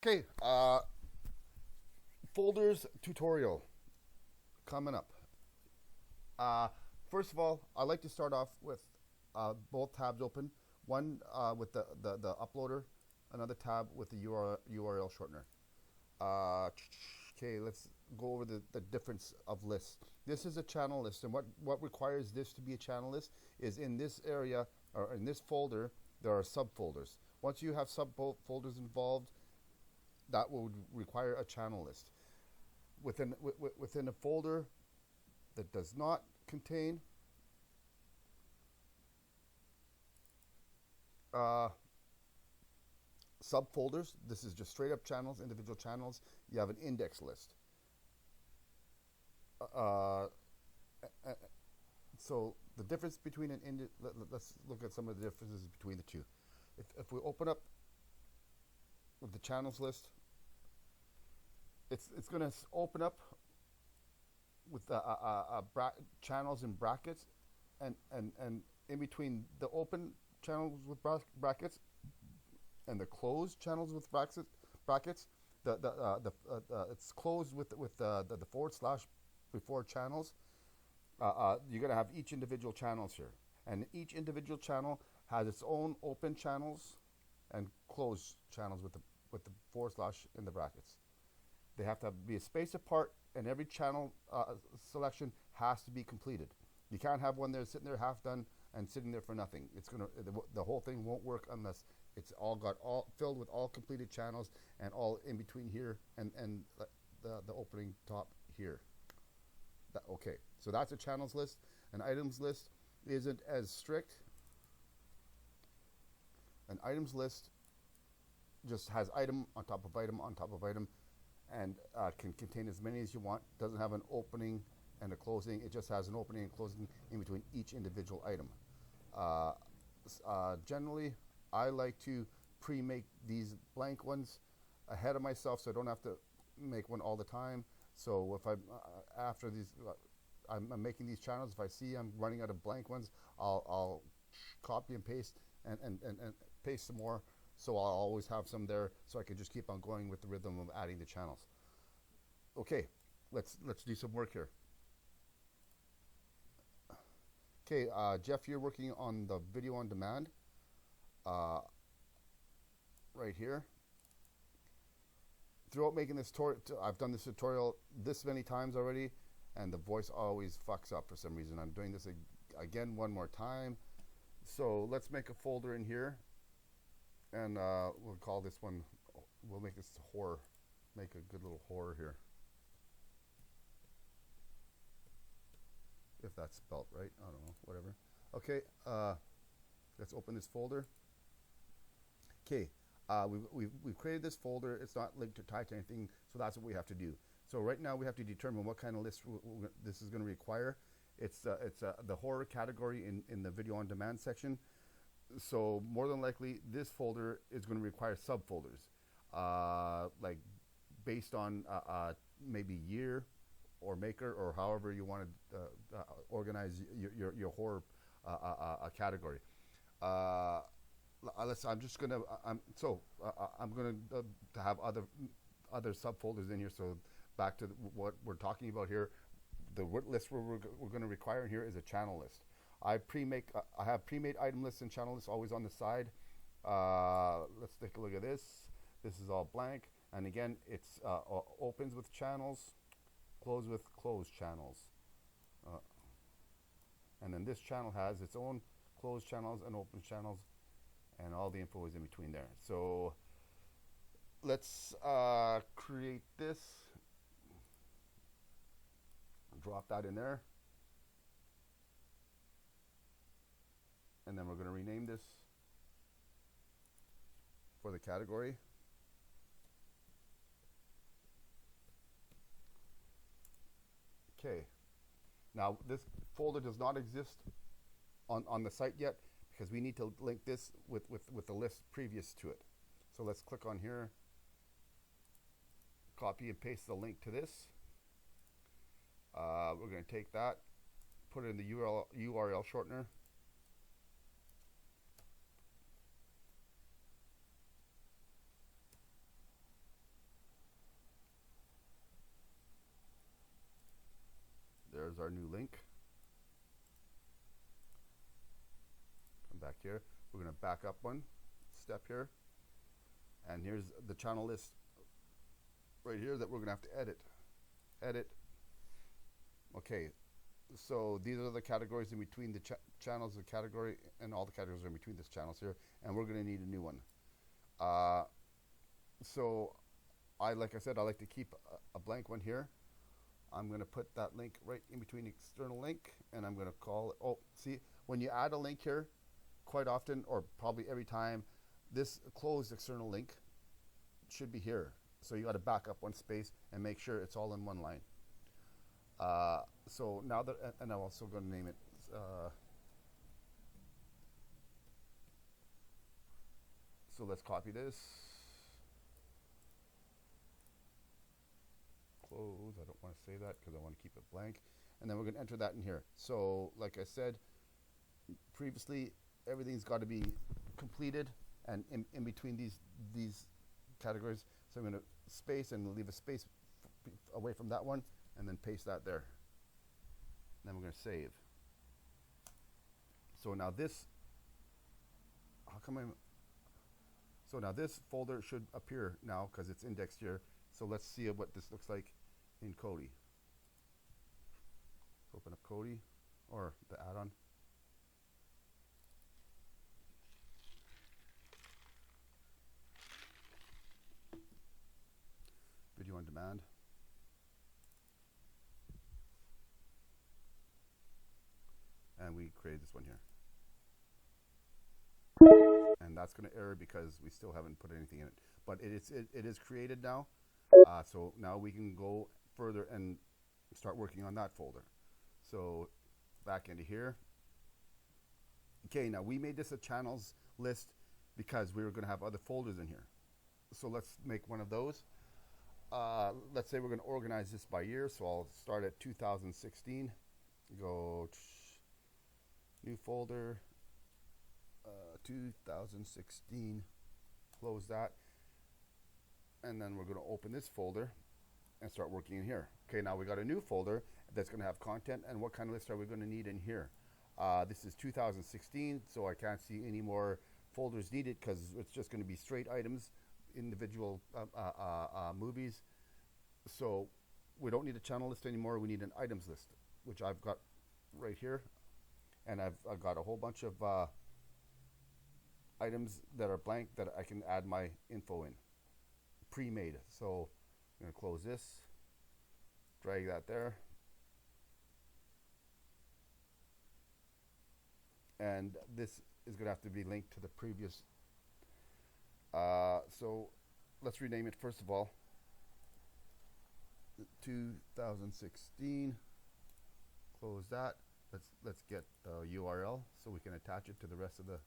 Okay, folders tutorial coming up. Uh, First of all, I like to start off with both tabs open. One with the uploader, another tab with the URL shortener. Okay, let's go over the difference of lists. This is a channel list, and what requires this to be a channel list is in this area or in this folder there are subfolders. Once you have subfolders involved, that will require a channel list. Within a folder that does not contain uh, subfolders, this is just straight up channels, individual channels, you have an index list. Uh, so the difference between let's look at some of the differences between the two. If we open up with the channels list, it's going to open up with channels in brackets, and in between the open channels with brackets and the closed channels with brackets, it's closed with the forward slash before channels. You're going to have each individual channels here, and each individual channel has its own open channels and closed channels with the forward slash in the brackets. They have to be a space apart, and every channel selection has to be completed. You can't have one there sitting there half done and sitting there for nothing. The whole thing won't work unless it's all filled with all completed channels and all in between here and the opening top here. Okay, so that's a channels list. An items list isn't as strict. An items list just has item on top of item on top of item, and can contain as many as you want. Doesn't have an opening and a closing. It just has an opening and closing in between each individual item. Generally, I like to pre-make these blank ones ahead of myself, so I don't have to make one all the time. So if after these, I'm making these channels. If I see I'm running out of blank ones, I'll copy and paste and paste some more. So I'll always have some there, so I can just keep on going with the rhythm of adding the channels. Okay, let's do some work here. Okay, Jeff, you're working on the video on demand. Right here. Throughout making this I've done this tutorial this many times already, and the voice always fucks up for some reason. I'm doing this again one more time. So let's make a folder in here, and we'll call this one, we'll make this horror. Make a good little horror here. If that's spelt right, I don't know, whatever. Okay, let's open this folder. Okay, we've created this folder. It's not linked or tied to anything, so that's what we have to do. So right now we have to determine what kind of list this is going to require. It's the horror category in the video on demand section. So more than likely, this folder is going to require subfolders, like based on maybe year or maker or however you want to organize your horror category. I'm just gonna I'm gonna to have other subfolders in here. So back to what we're talking about here, the list we're going to require in here is a channel list. I have pre-made item lists and channel lists always on the side. Let's take a look at this. This is all blank, and again, it's opens with channels, close with closed channels, and then this channel has its own closed channels and open channels, and all the info is in between there. So let's create this, drop that in there, and then we're going to rename this for the category. Okay, now this folder does not exist on the site yet, because we need to link this with the list previous to it. So let's click on here, copy and paste the link to this. We're going to take that, put it in the URL shortener, There's our new link. Come back here. We're going to back up one step here. And here's the channel list right here that we're going to have to edit. Edit. Okay, so these are the categories in between the channels, the category, and all the categories are in between these channels here. And we're going to need a new one. So like I said, I like to keep a blank one here. I'm going to put that link right in between external link, and I'm going to call it, oh, see, when you add a link here, quite often, or probably every time, this closed external link should be here. So you got to back up one space and make sure it's all in one line. So now that, and I'm also going to name it, so let's copy this. Close, I don't want to say that because I want to keep it blank. And then we're going to enter that in here. So like I said previously, everything's got to be completed and in between these categories. So I'm going to space and leave a space away from that one and then paste that there. And then we're going to save. So now this, so now this folder should appear now because it's indexed here. So let's see what this looks like in Kodi. Let's open up Kodi or the add-on. Video on demand. And we created this one here. And that's going to error because we still haven't put anything in it. But it is created now. So now we can go further and start working on that folder. So back into here. Okay, now we made this a channels list because we were going to have other folders in here. So let's make one of those. Let's say we're going to organize this by year. So I'll start at 2016. Go new folder, 2016. Close that. And then we're going to open this folder and start working in here. Okay, now we got a new folder that's going to have content, and what kind of list are we going to need in here? This is 2016, so I can't see any more folders needed because it's just going to be straight items, individual movies. So we don't need a channel list anymore. We need an items list, which I've got right here, and I've got a whole bunch of items that are blank that I can add my info in. Pre-made. So I'm going to close this, drag that there, and this is going to have to be linked to the previous. So let's rename it first of all. 2016. Close that. Let's get the URL so we can attach it to the rest of the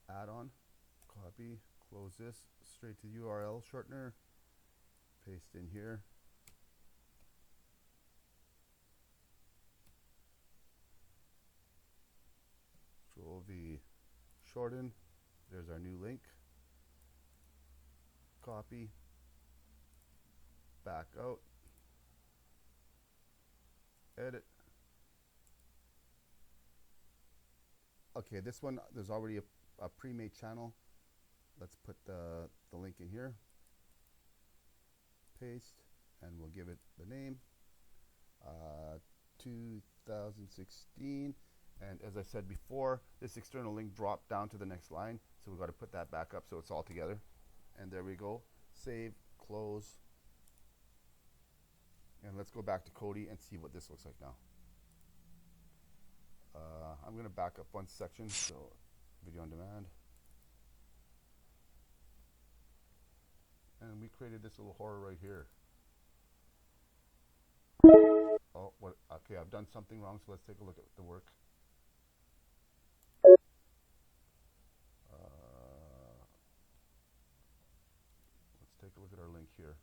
add-on. Copy. Close this, straight to the URL shortener, paste in here. Control V, shorten. There's our new link. Copy, back out, edit. Okay, this one, there's already a pre-made channel. Let's put the link in here, paste, and we'll give it the name, 2016. And as I said before, this external link dropped down to the next line, so we've got to put that back up so it's all together. And there we go. Save, close, and let's go back to Kodi and see what this looks like now. I'm going to back up one section, so video on demand. And we created this little horror right here. Oh, what? Okay, I've done something wrong, so let's take a look at the work. Let's take a look at our link here.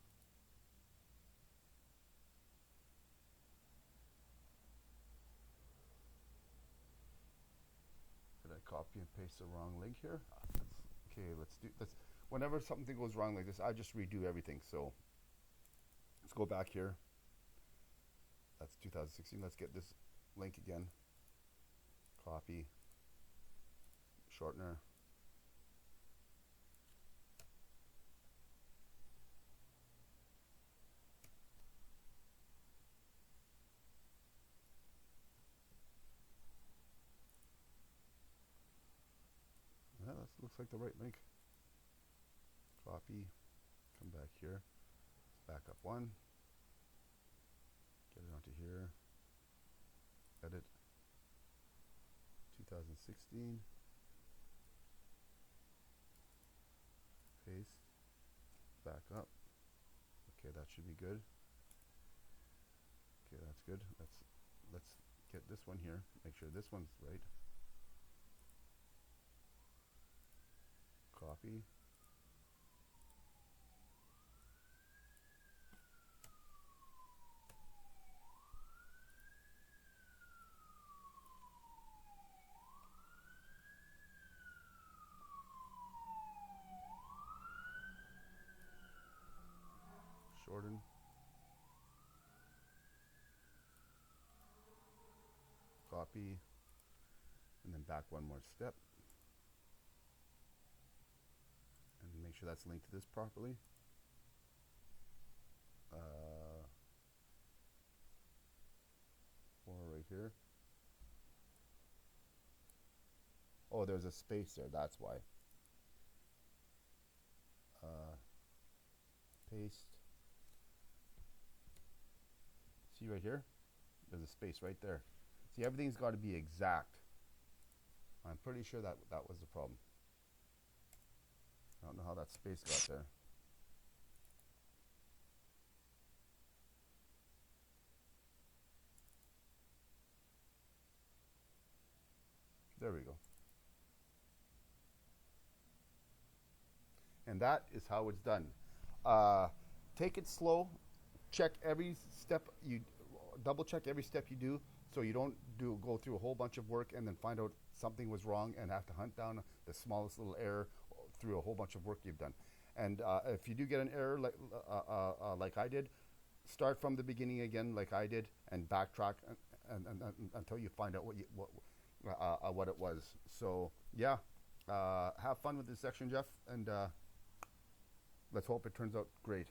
Did I copy and paste the wrong link here? Okay, let's. Whenever something goes wrong like this, I just redo everything. So let's go back here. That's 2016. Let's get this link again. Copy, shortener. Yeah, that looks like the right link. Copy, come back here, back up one, get it onto here, edit, 2016, paste, back up. Okay, that should be good. Okay, that's good. Let's get this one here. Make sure this one's right. Copy. Shorten. Copy. And then back one more step. And make sure that's linked to this properly. Or right here. Oh, there's a space there. That's why. Paste. See right here? There's a space right there. See, everything's got to be exact. I'm pretty sure that was the problem. I don't know how that space got there. There we go. And that is how it's done. Take it slow. Check every step you double check every step you do, so you don't go through a whole bunch of work and then find out something was wrong and have to hunt down the smallest little error through a whole bunch of work you've done. And if you do get an error like I did, start from the beginning again like I did and backtrack and until you find out what it was. So yeah, have fun with this section, Jeff, and let's hope it turns out great.